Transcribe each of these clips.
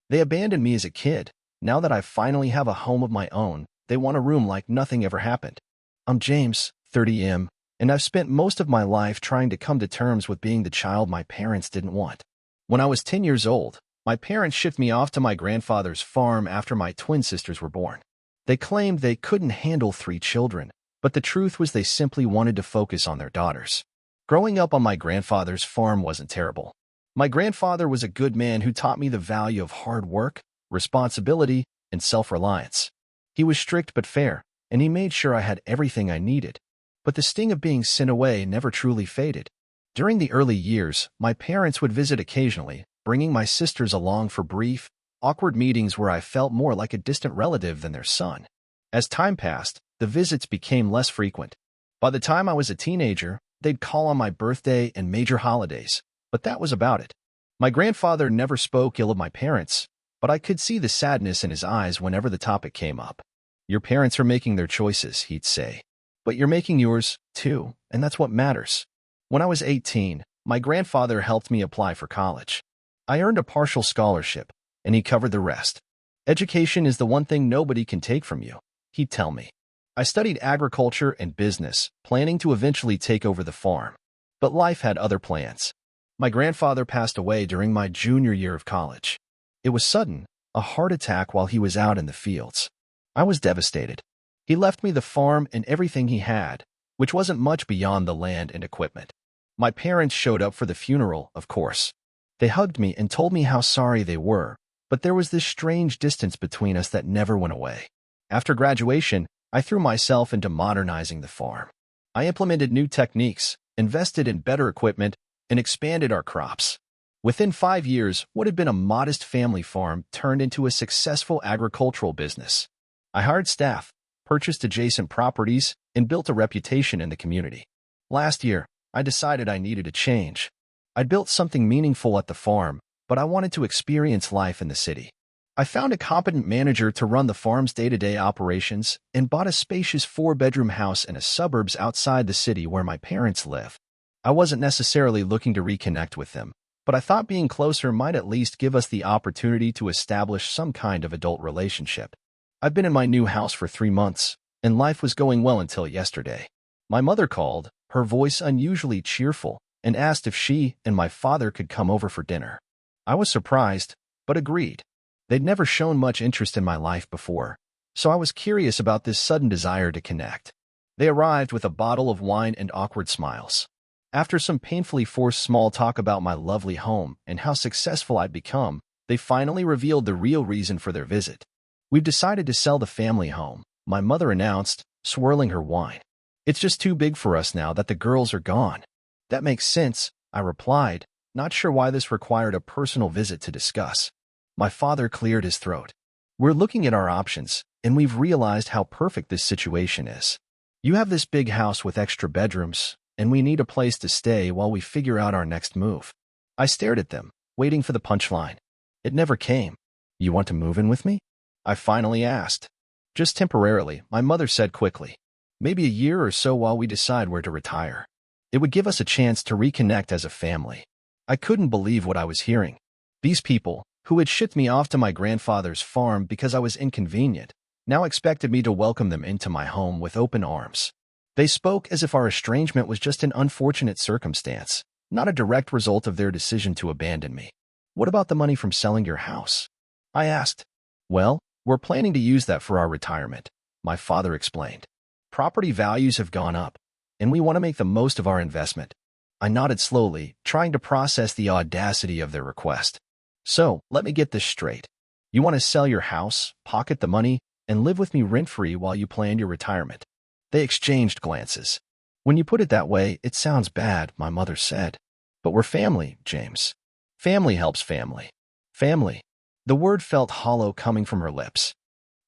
They abandoned me as a kid. Now that I finally have a home of my own, they want a room like nothing ever happened. I'm James, 30M, and I've spent most of my life trying to come to terms with being the child my parents didn't want. When I was 10 years old, my parents shipped me off to my grandfather's farm after my twin sisters were born. They claimed they couldn't handle 3 children, but the truth was they simply wanted to focus on their daughters. Growing up on my grandfather's farm wasn't terrible. My grandfather was a good man who taught me the value of hard work, responsibility, and self-reliance. He was strict but fair, and he made sure I had everything I needed. But the sting of being sent away never truly faded. During the early years, my parents would visit occasionally, bringing my sisters along for brief, awkward meetings where I felt more like a distant relative than their son. As time passed, the visits became less frequent. By the time I was a teenager, they'd call on my birthday and major holidays, but that was about it. My grandfather never spoke ill of my parents, but I could see the sadness in his eyes whenever the topic came up. Your parents are making their choices, he'd say. But you're making yours, too, and that's what matters. When I was 18, my grandfather helped me apply for college. I earned a partial scholarship, and he covered the rest. Education is the one thing nobody can take from you, he'd tell me. I studied agriculture and business, planning to eventually take over the farm. But life had other plans. My grandfather passed away during my junior year of college. It was sudden, a heart attack while he was out in the fields. I was devastated. He left me the farm and everything he had, which wasn't much beyond the land and equipment. My parents showed up for the funeral, of course. They hugged me and told me how sorry they were, but there was this strange distance between us that never went away. After graduation, I threw myself into modernizing the farm. I implemented new techniques, invested in better equipment, and expanded our crops. Within 5 years, what had been a modest family farm turned into a successful agricultural business. I hired staff, purchased adjacent properties, and built a reputation in the community. Last year, I decided I needed a change. I'd built something meaningful at the farm, but I wanted to experience life in the city. I found a competent manager to run the farm's day-to-day operations and bought a spacious 4-bedroom house in a suburbs outside the city where my parents live. I wasn't necessarily looking to reconnect with them, but I thought being closer might at least give us the opportunity to establish some kind of adult relationship. I've been in my new house for 3 months, and life was going well until yesterday. My mother called, her voice unusually cheerful, and asked if she and my father could come over for dinner. I was surprised, but agreed. They'd never shown much interest in my life before, so I was curious about this sudden desire to connect. They arrived with a bottle of wine and awkward smiles. After some painfully forced small talk about my lovely home and how successful I'd become, they finally revealed the real reason for their visit. We've decided to sell the family home, my mother announced, swirling her wine. It's just too big for us now that the girls are gone. That makes sense, I replied, not sure why this required a personal visit to discuss. My father cleared his throat. We're looking at our options, and we've realized how perfect this situation is. You have this big house with extra bedrooms, and we need a place to stay while we figure out our next move. I stared at them, waiting for the punchline. It never came. You want to move in with me? I finally asked. Just temporarily, my mother said quickly. Maybe a year or so while we decide where to retire. It would give us a chance to reconnect as a family. I couldn't believe what I was hearing. These people, who had shipped me off to my grandfather's farm because I was inconvenient, now expected me to welcome them into my home with open arms. They spoke as if our estrangement was just an unfortunate circumstance, not a direct result of their decision to abandon me. What about the money from selling your house? I asked. Well, we're planning to use that for our retirement, my father explained. Property values have gone up, and we want to make the most of our investment. I nodded slowly, trying to process the audacity of their request. So, let me get this straight. You want to sell your house, pocket the money, and live with me rent-free while you plan your retirement. They exchanged glances. When you put it that way, it sounds bad, my mother said. But we're family, James. Family helps family. Family. The word felt hollow coming from her lips.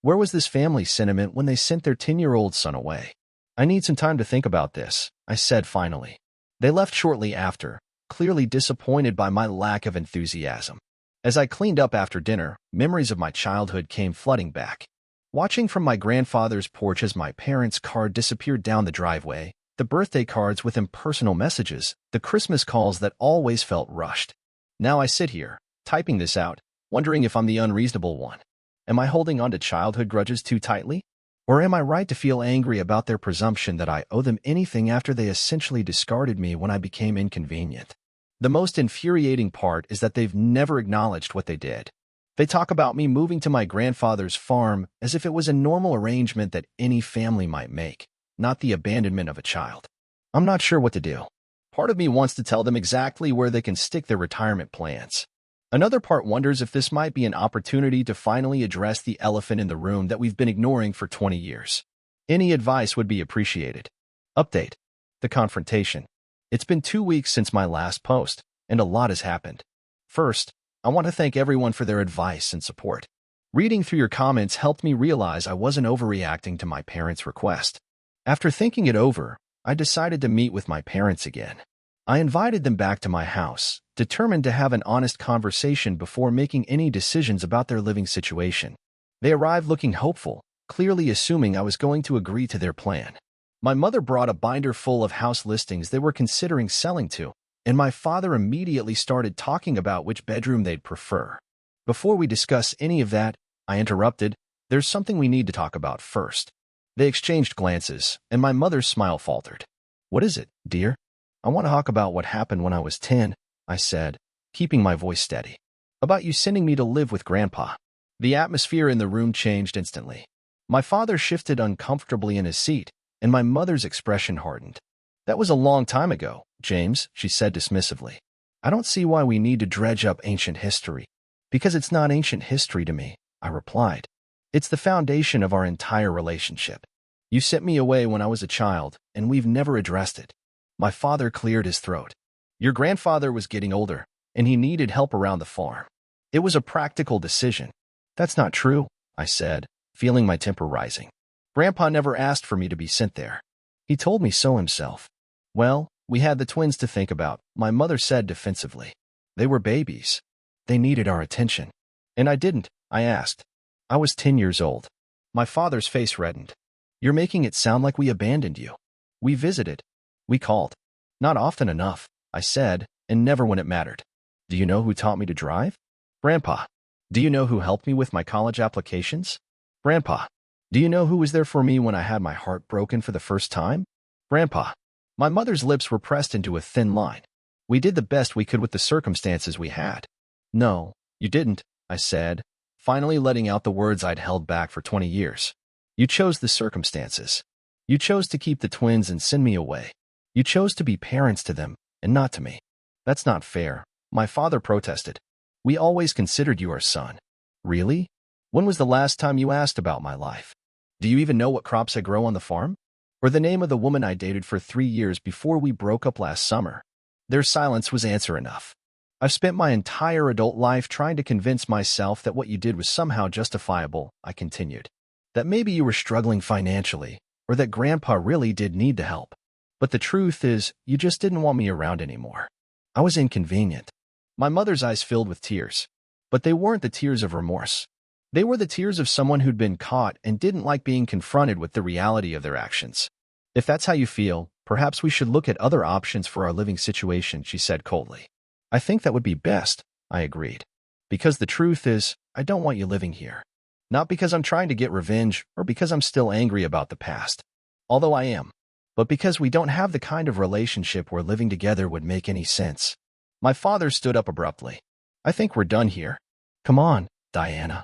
Where was this family sentiment when they sent their 10-year-old son away? I need some time to think about this, I said finally. They left shortly after, clearly disappointed by my lack of enthusiasm. As I cleaned up after dinner, memories of my childhood came flooding back. Watching from my grandfather's porch as my parents' car disappeared down the driveway, the birthday cards with impersonal messages, the Christmas calls that always felt rushed. Now I sit here, typing this out, wondering if I'm the unreasonable one. Am I holding on to childhood grudges too tightly? Or am I right to feel angry about their presumption that I owe them anything after they essentially discarded me when I became inconvenient? The most infuriating part is that they've never acknowledged what they did. They talk about me moving to my grandfather's farm as if it was a normal arrangement that any family might make, not the abandonment of a child. I'm not sure what to do. Part of me wants to tell them exactly where they can stick their retirement plans. Another part wonders if this might be an opportunity to finally address the elephant in the room that we've been ignoring for 20 years. Any advice would be appreciated. Update. The confrontation. It's been 2 weeks since my last post, and a lot has happened. First, I want to thank everyone for their advice and support. Reading through your comments helped me realize I wasn't overreacting to my parents' request. After thinking it over, I decided to meet with my parents again. I invited them back to my house, determined to have an honest conversation before making any decisions about their living situation. They arrived looking hopeful, clearly assuming I was going to agree to their plan. My mother brought a binder full of house listings they were considering selling to, and my father immediately started talking about which bedroom they'd prefer. Before we discuss any of that, I interrupted, "There's something we need to talk about first." They exchanged glances, and my mother's smile faltered. "What is it, dear?" "I want to talk about what happened when I was 10, I said, keeping my voice steady. "About you sending me to live with Grandpa." The atmosphere in the room changed instantly. My father shifted uncomfortably in his seat, and my mother's expression hardened. "That was a long time ago, James," she said dismissively. "I don't see why we need to dredge up ancient history." "Because it's not ancient history to me," I replied. "It's the foundation of our entire relationship. You sent me away when I was a child, and we've never addressed it." My father cleared his throat. "Your grandfather was getting older, and he needed help around the farm. It was a practical decision." "That's not true," I said, feeling my temper rising. "Grandpa never asked for me to be sent there. He told me so himself." "Well, we had the twins to think about," my mother said defensively. "They were babies. They needed our attention." "And I didn't," I asked. "I was 10 years old." My father's face reddened. "You're making it sound like we abandoned you." "We visited. We called. Not often enough," I said, "and never when it mattered." "Do you know who taught me to drive?" "Grandpa." "Do you know who helped me with my college applications?" "Grandpa." "Do you know who was there for me when I had my heart broken for the first time?" "Grandpa." My mother's lips were pressed into a thin line. "We did the best we could with the circumstances we had." "No, you didn't," I said, finally letting out the words I'd held back for 20 years. "You chose the circumstances. You chose to keep the twins and send me away. You chose to be parents to them, and not to me." "That's not fair," my father protested. "We always considered you our son." "Really? When was the last time you asked about my life? Do you even know what crops I grow on the farm? Or the name of the woman I dated for 3 years before we broke up last summer?" Their silence was answer enough. "I've spent my entire adult life trying to convince myself that what you did was somehow justifiable," I continued. "That maybe you were struggling financially, or that Grandpa really did need the help. But the truth is, you just didn't want me around anymore. I was inconvenient." My mother's eyes filled with tears. But they weren't the tears of remorse. They were the tears of someone who'd been caught and didn't like being confronted with the reality of their actions. "If that's how you feel, perhaps we should look at other options for our living situation," she said coldly. "I think that would be best," I agreed. "Because the truth is, I don't want you living here. Not because I'm trying to get revenge or because I'm still angry about the past. Although I am. But because we don't have the kind of relationship where living together would make any sense." My father stood up abruptly. "I think we're done here. Come on, Diana."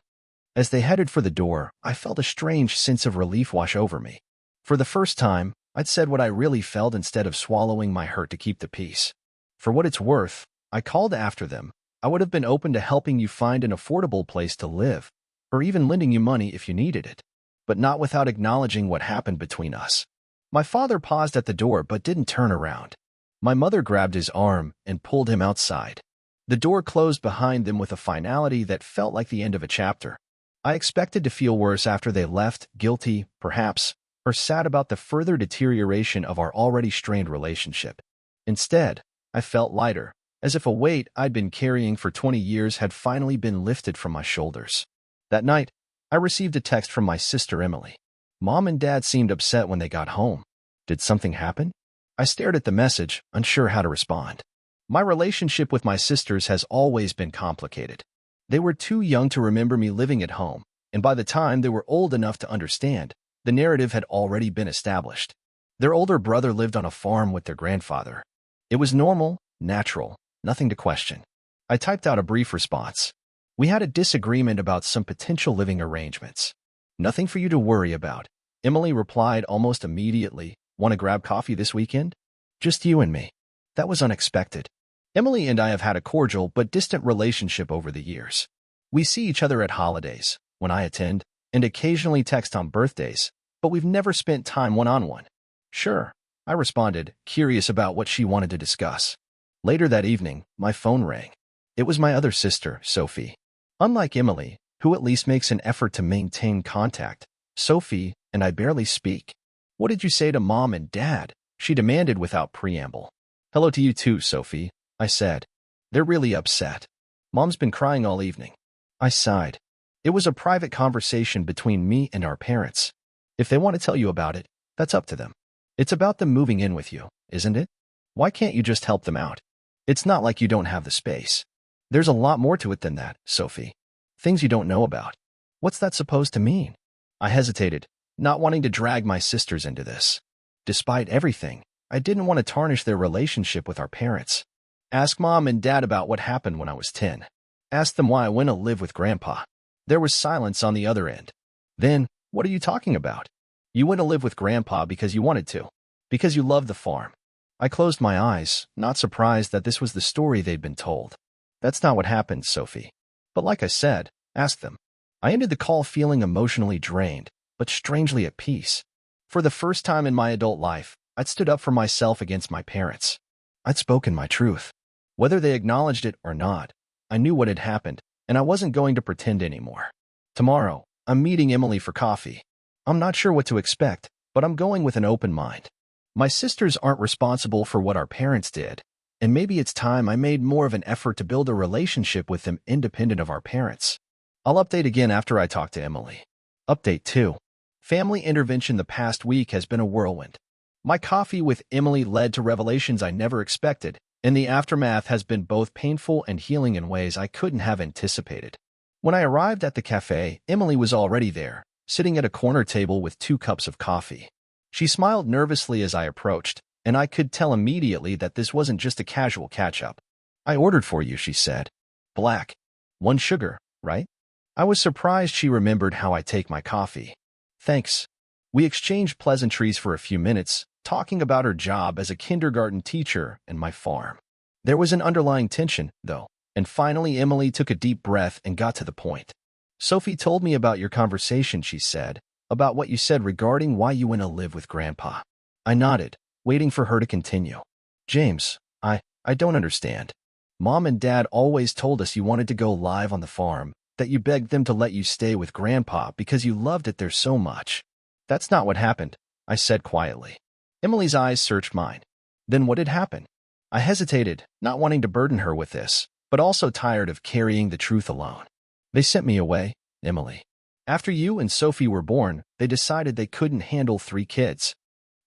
As they headed for the door, I felt a strange sense of relief wash over me. For the first time, I'd said what I really felt instead of swallowing my hurt to keep the peace. "For what it's worth," I called after them, "I would have been open to helping you find an affordable place to live, or even lending you money if you needed it. But not without acknowledging what happened between us." My father paused at the door but didn't turn around. My mother grabbed his arm and pulled him outside. The door closed behind them with a finality that felt like the end of a chapter. I expected to feel worse after they left, guilty, perhaps, or sad about the further deterioration of our already strained relationship. Instead, I felt lighter, as if a weight I'd been carrying for 20 years had finally been lifted from my shoulders. That night, I received a text from my sister Emily. "Mom and Dad seemed upset when they got home. Did something happen?" I stared at the message, unsure how to respond. My relationship with my sisters has always been complicated. They were too young to remember me living at home, and by the time they were old enough to understand, the narrative had already been established. Their older brother lived on a farm with their grandfather. It was normal, natural, nothing to question. I typed out a brief response. We had a disagreement about some potential living arrangements. Nothing for you to worry about. Emily replied almost immediately. Want to grab coffee this weekend? Just you and me. That was unexpected. Emily and I have had a cordial but distant relationship over the years. We see each other at holidays, when I attend, and occasionally text on birthdays, but we've never spent time one-on-one. Sure, I responded, curious about what she wanted to discuss. Later that evening, my phone rang. It was my other sister, Sophie. Unlike Emily, who at least makes an effort to maintain contact, Sophie and I barely speak. What did you say to Mom and Dad? She demanded without preamble. Hello to you too, Sophie, I said. They're really upset. Mom's been crying all evening. I sighed. It was a private conversation between me and our parents. If they want to tell you about it, that's up to them. It's about them moving in with you, isn't it? Why can't you just help them out? It's not like you don't have the space. There's a lot more to it than that, Sophie. Things you don't know about. What's that supposed to mean? I hesitated, not wanting to drag my sisters into this. Despite everything, I didn't want to tarnish their relationship with our parents. Ask Mom and Dad about what happened when I was 10. Ask them why I went to live with Grandpa. There was silence on the other end. Then, what are you talking about? You went to live with Grandpa because you wanted to. Because you loved the farm. I closed my eyes, not surprised that this was the story they'd been told. That's not what happened, Sophie. But like I said, ask them. I ended the call feeling emotionally drained, but strangely at peace. For the first time in my adult life, I'd stood up for myself against my parents. I'd spoken my truth. Whether they acknowledged it or not, I knew what had happened, and I wasn't going to pretend anymore. Tomorrow, I'm meeting Emily for coffee. I'm not sure what to expect, but I'm going with an open mind. My sisters aren't responsible for what our parents did, and maybe it's time I made more of an effort to build a relationship with them independent of our parents. I'll update again after I talk to Emily. Update 2. Family intervention the past week has been a whirlwind. My coffee with Emily led to revelations I never expected, and the aftermath has been both painful and healing in ways I couldn't have anticipated. When I arrived at the cafe, Emily was already there, sitting at a corner table with 2 cups of coffee. She smiled nervously as I approached, and I could tell immediately that this wasn't just a casual catch-up. I ordered for you, she said. Black. 1 sugar, right? I was surprised she remembered how I take my coffee. Thanks. We exchanged pleasantries for a few minutes, talking about her job as a kindergarten teacher and my farm. There was an underlying tension, though, and finally Emily took a deep breath and got to the point. Sophie told me about your conversation, she said, about what you said regarding why you went to live with Grandpa. I nodded, waiting for her to continue. James, I don't understand. Mom and Dad always told us you wanted to go live on the farm, that you begged them to let you stay with Grandpa because you loved it there so much. That's not what happened, I said quietly. Emily's eyes searched mine. Then what had happened? I hesitated, not wanting to burden her with this, but also tired of carrying the truth alone. They sent me away, Emily. After you and Sophie were born, they decided they couldn't handle 3 kids.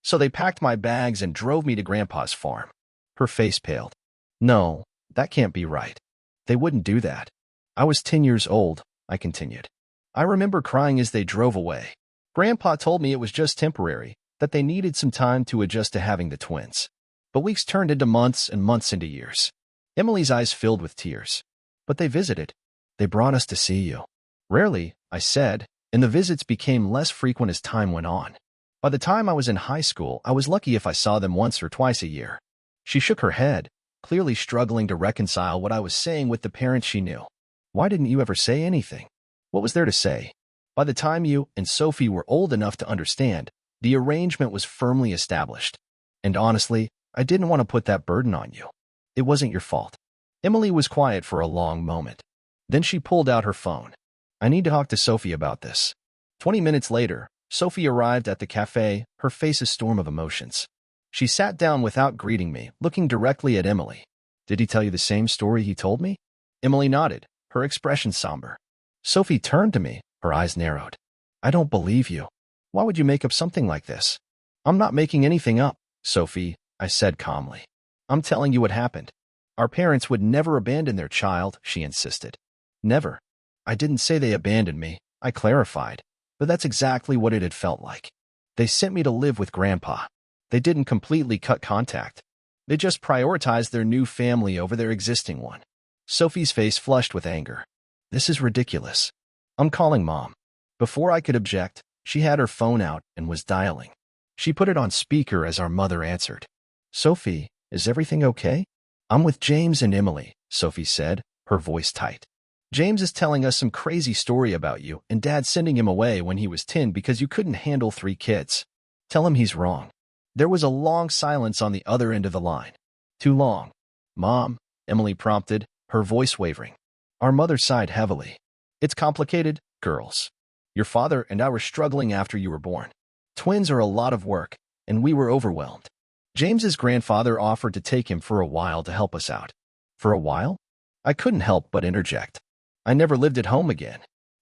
So they packed my bags and drove me to Grandpa's farm. Her face paled. No, that can't be right. They wouldn't do that. I was 10 years old, I continued. I remember crying as they drove away. Grandpa told me it was just temporary, that they needed some time to adjust to having the twins. But weeks turned into months and months into years. Emily's eyes filled with tears. But they visited. They brought us to see you. Rarely, I said, and the visits became less frequent as time went on. By the time I was in high school, I was lucky if I saw them once or twice a year. She shook her head, clearly struggling to reconcile what I was saying with the parents she knew. Why didn't you ever say anything? What was there to say? By the time you and Sophie were old enough to understand, the arrangement was firmly established. And honestly, I didn't want to put that burden on you. It wasn't your fault. Emily was quiet for a long moment. Then she pulled out her phone. I need to talk to Sophie about this. 20 minutes later, Sophie arrived at the cafe, her face a storm of emotions. She sat down without greeting me, looking directly at Emily. Did he tell you the same story he told me? Emily nodded, her expression somber. Sophie turned to me, her eyes narrowed. I don't believe you. Why would you make up something like this? I'm not making anything up, Sophie, I said calmly. I'm telling you what happened. Our parents would never abandon their child, she insisted. Never. I didn't say they abandoned me, I clarified, but that's exactly what it had felt like. They sent me to live with Grandpa. They didn't completely cut contact. They just prioritized their new family over their existing one. Sophie's face flushed with anger. This is ridiculous. I'm calling Mom. Before I could object, she had her phone out and was dialing. She put it on speaker as our mother answered. Sophie, is everything okay? I'm with James and Emily, Sophie said, her voice tight. James is telling us some crazy story about you and Dad sending him away when he was 10 because you couldn't handle 3 kids. Tell him he's wrong. There was a long silence on the other end of the line. Too long. Mom, Emily prompted, her voice wavering. Our mother sighed heavily. It's complicated, girls. Your father and I were struggling after you were born. Twins are a lot of work, and we were overwhelmed. James's grandfather offered to take him for a while to help us out. For a while? I couldn't help but interject. I never lived at home again.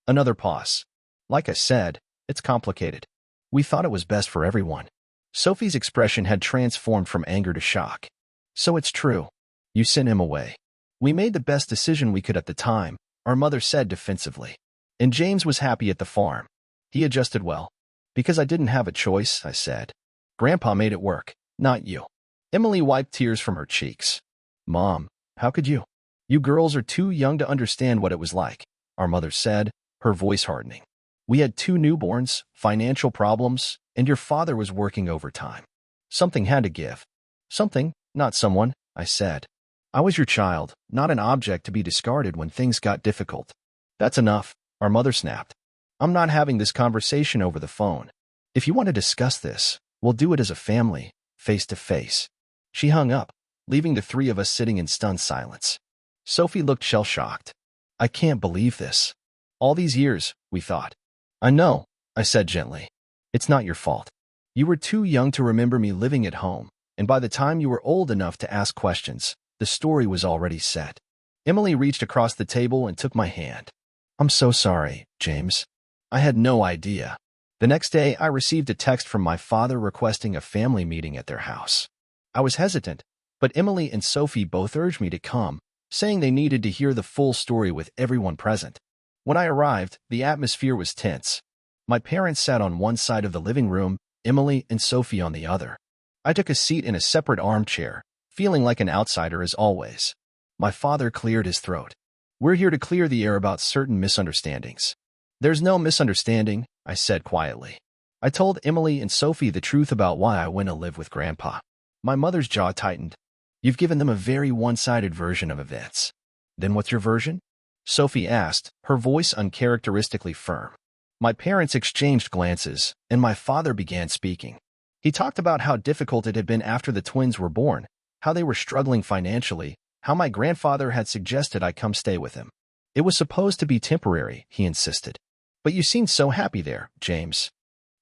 Another pause. Like I said, it's complicated. We thought it was best for everyone. Sophie's expression had transformed from anger to shock. So it's true. You sent him away. We made the best decision we could at the time, our mother said defensively. And James was happy at the farm. He adjusted well. Because I didn't have a choice, I said. Grandpa made it work, not you. Emily wiped tears from her cheeks. Mom, how could you? You girls are too young to understand what it was like, our mother said, her voice hardening. We had 2 newborns, financial problems, and your father was working overtime. Something had to give. Something, not someone, I said. I was your child, not an object to be discarded when things got difficult. That's enough, our mother snapped. I'm not having this conversation over the phone. If you want to discuss this, we'll do it as a family, face to face. She hung up, leaving the 3 of us sitting in stunned silence. Sophie looked shell-shocked. I can't believe this. All these years, we thought. I know, I said gently. It's not your fault. You were too young to remember me living at home, and by the time you were old enough to ask questions, the story was already set. Emily reached across the table and took my hand. I'm so sorry, James. I had no idea. The next day, I received a text from my father requesting a family meeting at their house. I was hesitant, but Emily and Sophie both urged me to come, saying they needed to hear the full story with everyone present. When I arrived, the atmosphere was tense. My parents sat on one side of the living room, Emily and Sophie on the other. I took a seat in a separate armchair, feeling like an outsider as always. My father cleared his throat. We're here to clear the air about certain misunderstandings. There's no misunderstanding, I said quietly. I told Emily and Sophie the truth about why I went to live with Grandpa. My mother's jaw tightened. You've given them a very one-sided version of events. Then what's your version? Sophie asked, her voice uncharacteristically firm. My parents exchanged glances, and my father began speaking. He talked about how difficult it had been after the twins were born, how they were struggling financially, how my grandfather had suggested I come stay with him. It was supposed to be temporary, he insisted. But you seemed so happy there, James.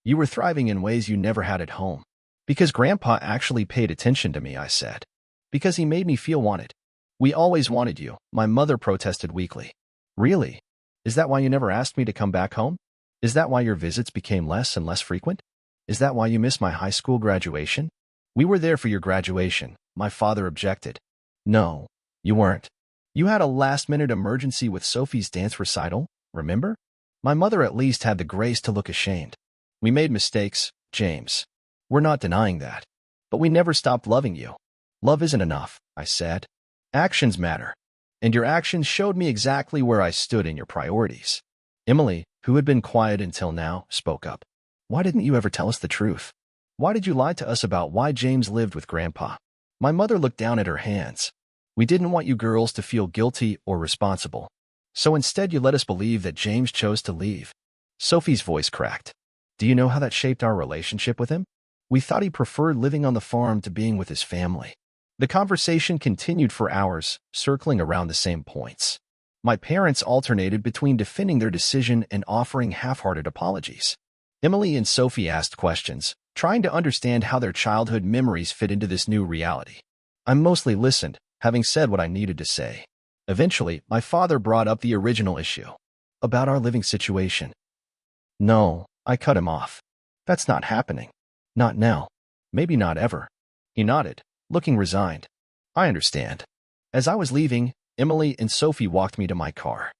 You were thriving in ways you never had at home. Because Grandpa actually paid attention to me, I said. Because he made me feel wanted. We always wanted you, my mother protested weakly. Really? Is that why you never asked me to come back home? Is that why your visits became less and less frequent? Is that why you missed my high school graduation? We were there for your graduation, my father objected. No, you weren't. You had a last-minute emergency with Sophie's dance recital, remember? My mother at least had the grace to look ashamed. We made mistakes, James. We're not denying that. But we never stopped loving you. Love isn't enough, I said. Actions matter. And your actions showed me exactly where I stood in your priorities. Emily, who had been quiet until now, spoke up. Why didn't you ever tell us the truth? Why did you lie to us about why James lived with Grandpa? My mother looked down at her hands. We didn't want you girls to feel guilty or responsible. So instead you let us believe that James chose to leave. Sophie's voice cracked. Do you know how that shaped our relationship with him? We thought he preferred living on the farm to being with his family. The conversation continued for hours, circling around the same points. My parents alternated between defending their decision and offering half-hearted apologies. Emily and Sophie asked questions, trying to understand how their childhood memories fit into this new reality. I mostly listened, having said what I needed to say. Eventually, my father brought up the original issue. About our living situation. No, I cut him off. That's not happening. Not now. Maybe not ever. He nodded, looking resigned. I understand. As I was leaving, Emily and Sophie walked me to my car.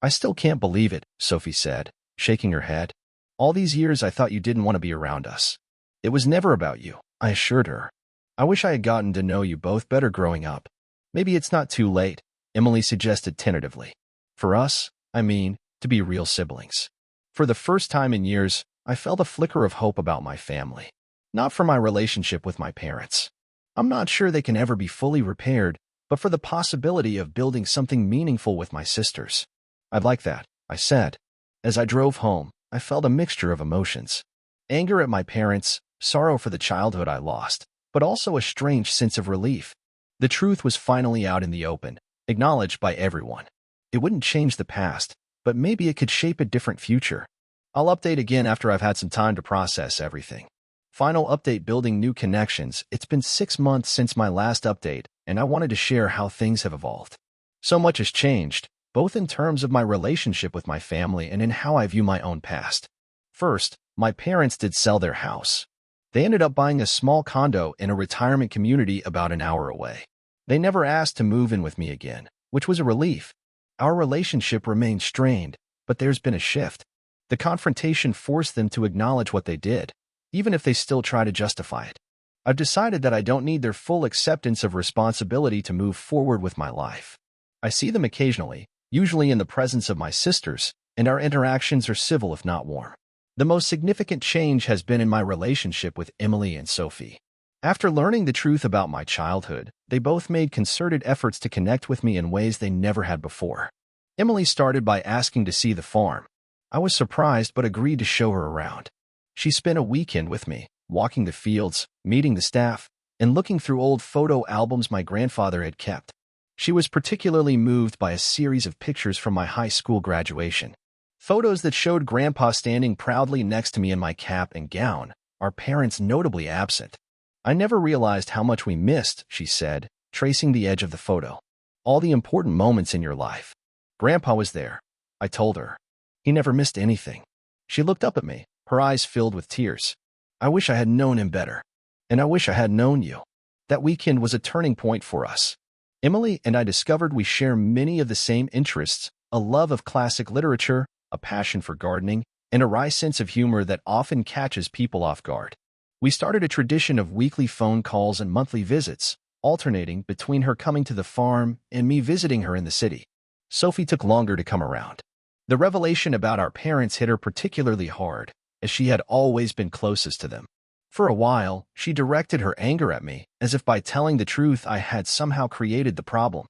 I still can't believe it, Sophie said, shaking her head. All these years I thought you didn't want to be around us. It was never about you, I assured her. I wish I had gotten to know you both better growing up. Maybe it's not too late, Emily suggested tentatively. For us, I mean, to be real siblings. For the first time in years, I felt a flicker of hope about my family. Not for my relationship with my parents. I'm not sure they can ever be fully repaired, but for the possibility of building something meaningful with my sisters. I'd like that, I said. As I drove home, I felt a mixture of emotions. Anger at my parents, sorrow for the childhood I lost, but also a strange sense of relief. The truth was finally out in the open, acknowledged by everyone. It wouldn't change the past, but maybe it could shape a different future. I'll update again after I've had some time to process everything. Final update: building new connections. It's been 6 months since my last update, and I wanted to share how things have evolved. So much has changed, both in terms of my relationship with my family and in how I view my own past. First, my parents did sell their house. They ended up buying a small condo in a retirement community about an hour away. They never asked to move in with me again, which was a relief. Our relationship remained strained, but there's been a shift. The confrontation forced them to acknowledge what they did, even if they still try to justify it. I've decided that I don't need their full acceptance of responsibility to move forward with my life. I see them occasionally, usually in the presence of my sisters, and our interactions are civil if not warm. The most significant change has been in my relationship with Emily and Sophie. After learning the truth about my childhood, they both made concerted efforts to connect with me in ways they never had before. Emily started by asking to see the farm. I was surprised but agreed to show her around. She spent a weekend with me, walking the fields, meeting the staff, and looking through old photo albums my grandfather had kept. She was particularly moved by a series of pictures from my high school graduation. Photos that showed Grandpa standing proudly next to me in my cap and gown, our parents notably absent. I never realized how much we missed, she said, tracing the edge of the photo. All the important moments in your life. Grandpa was there, I told her. He never missed anything. She looked up at me, her eyes filled with tears. I wish I had known him better. And I wish I had known you. That weekend was a turning point for us. Emily and I discovered we share many of the same interests, a love of classic literature, a passion for gardening, and a wry sense of humor that often catches people off guard. We started a tradition of weekly phone calls and monthly visits, alternating between her coming to the farm and me visiting her in the city. Sophie took longer to come around. The revelation about our parents hit her particularly hard, as she had always been closest to them. For a while, she directed her anger at me, as if by telling the truth I had somehow created the problem.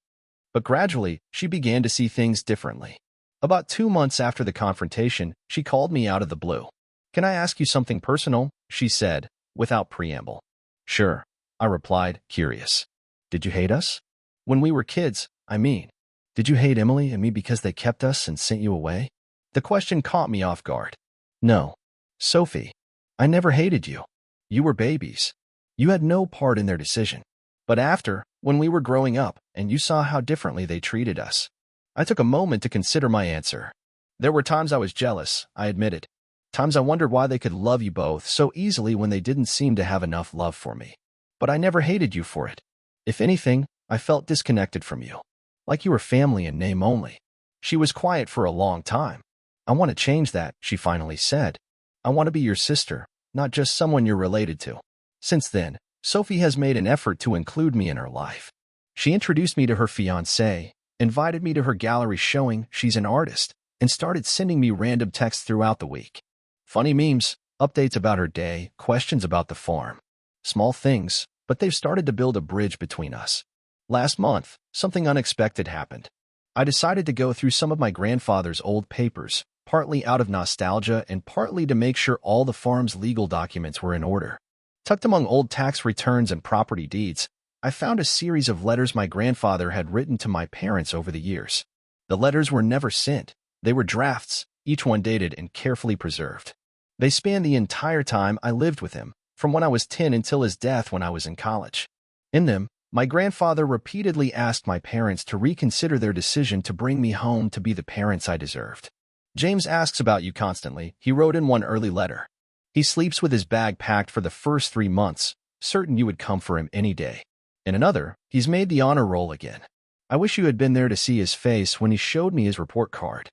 But gradually, she began to see things differently. About 2 months after the confrontation, she called me out of the blue. "Can I ask you something personal?" she said, without preamble. "Sure," I replied, curious. "Did you hate us? When we were kids, I mean. Did you hate Emily and me because they kept us and sent you away?" The question caught me off guard. "No, Sophie, I never hated you. You were babies. You had no part in their decision. But after, when we were growing up, and you saw how differently they treated us." I took a moment to consider my answer. "There were times I was jealous," I admitted. "Times I wondered why they could love you both so easily when they didn't seem to have enough love for me. But I never hated you for it. If anything, I felt disconnected from you. Like you were family in name only." She was quiet for a long time. "I want to change that," she finally said. "I want to be your sister, not just someone you're related to." Since then, Sophie has made an effort to include me in her life. She introduced me to her fiancé, invited me to her gallery showing she's an artist, and started sending me random texts throughout the week. Funny memes, updates about her day, questions about the farm. Small things, but they've started to build a bridge between us. Last month, something unexpected happened. I decided to go through some of my grandfather's old papers, partly out of nostalgia and partly to make sure all the farm's legal documents were in order. Tucked among old tax returns and property deeds, I found a series of letters my grandfather had written to my parents over the years. The letters were never sent. They were drafts, each one dated and carefully preserved. They spanned the entire time I lived with him, from when I was 10 until his death when I was in college. In them, my grandfather repeatedly asked my parents to reconsider their decision to bring me home to be the parents I deserved. "James asks about you constantly," he wrote in one early letter. "He sleeps with his bag packed for the first 3 months, certain you would come for him any day." In another, "He's made the honor roll again. I wish you had been there to see his face when he showed me his report card.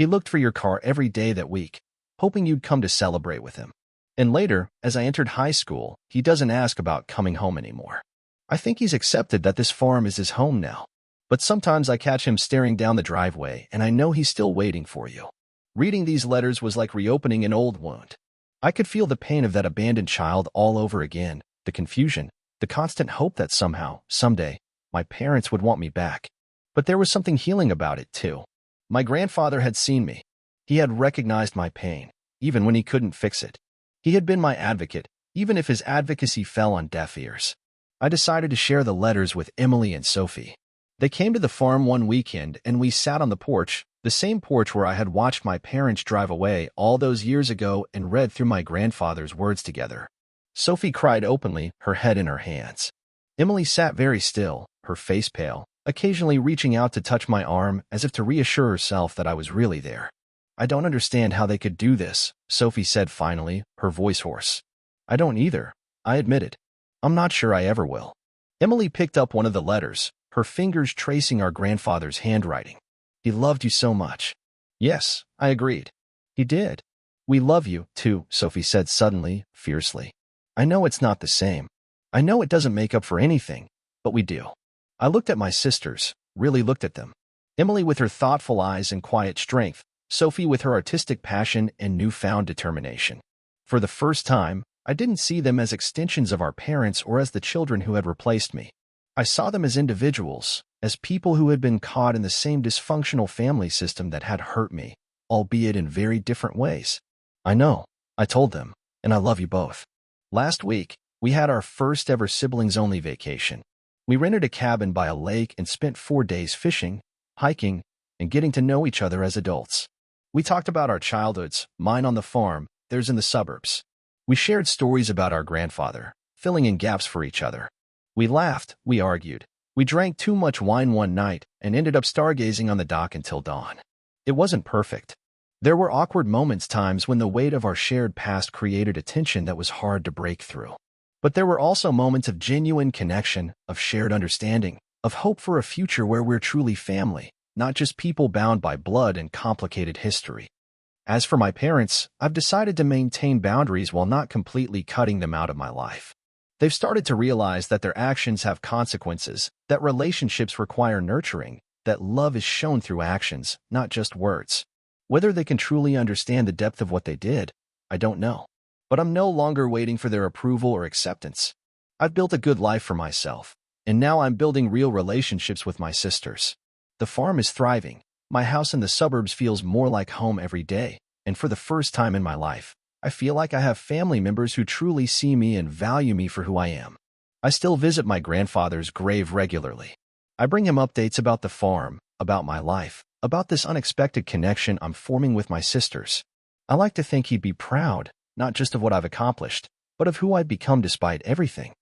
He looked for your car every day that week, hoping you'd come to celebrate with him. And later, as I entered high school, he doesn't ask about coming home anymore. I think he's accepted that this farm is his home now. But sometimes I catch him staring down the driveway, and I know he's still waiting for you. Reading these letters was like reopening an old wound. I could feel the pain of that abandoned child all over again, the confusion, the constant hope that somehow, someday, my parents would want me back. But there was something healing about it, too. My grandfather had seen me. He had recognized my pain, even when he couldn't fix it. He had been my advocate, even if his advocacy fell on deaf ears. I decided to share the letters with Emily and Sophie. They came to the farm one weekend, and we sat on the porch, the same porch where I had watched my parents drive away all those years ago, and read through my grandfather's words together. Sophie cried openly, her head in her hands. Emily sat very still, her face pale, occasionally reaching out to touch my arm as if to reassure herself that I was really there. "I don't understand how they could do this," Sophie said finally, her voice hoarse. "I don't either," I admitted. "I'm not sure I ever will." Emily picked up one of the letters, her fingers tracing our grandfather's handwriting. "He loved you so much." "Yes," I agreed. "He did." "We love you, too," Sophie said suddenly, fiercely. "I know it's not the same. I know it doesn't make up for anything, but we do." I looked at my sisters, really looked at them. Emily with her thoughtful eyes and quiet strength, Sophie with her artistic passion and newfound determination. For the first time, I didn't see them as extensions of our parents or as the children who had replaced me. I saw them as individuals, as people who had been caught in the same dysfunctional family system that had hurt me, albeit in very different ways. "I know," I told them, "and I love you both." Last week, we had our first ever siblings-only vacation. We rented a cabin by a lake and spent 4 days fishing, hiking, and getting to know each other as adults. We talked about our childhoods, mine on the farm, theirs in the suburbs. We shared stories about our grandfather, filling in gaps for each other. We laughed, we argued. We drank too much wine one night and ended up stargazing on the dock until dawn. It wasn't perfect. There were awkward moments, times when the weight of our shared past created a tension that was hard to break through. But there were also moments of genuine connection, of shared understanding, of hope for a future where we're truly family, not just people bound by blood and complicated history. As for my parents, I've decided to maintain boundaries while not completely cutting them out of my life. They've started to realize that their actions have consequences, that relationships require nurturing, that love is shown through actions, not just words. Whether they can truly understand the depth of what they did, I don't know. But I'm no longer waiting for their approval or acceptance. I've built a good life for myself, and now I'm building real relationships with my sisters. The farm is thriving. My house in the suburbs feels more like home every day, and for the first time in my life, I feel like I have family members who truly see me and value me for who I am. I still visit my grandfather's grave regularly. I bring him updates about the farm, about my life, about this unexpected connection I'm forming with my sisters. I like to think he'd be proud, not just of what I've accomplished, but of who I've become despite everything.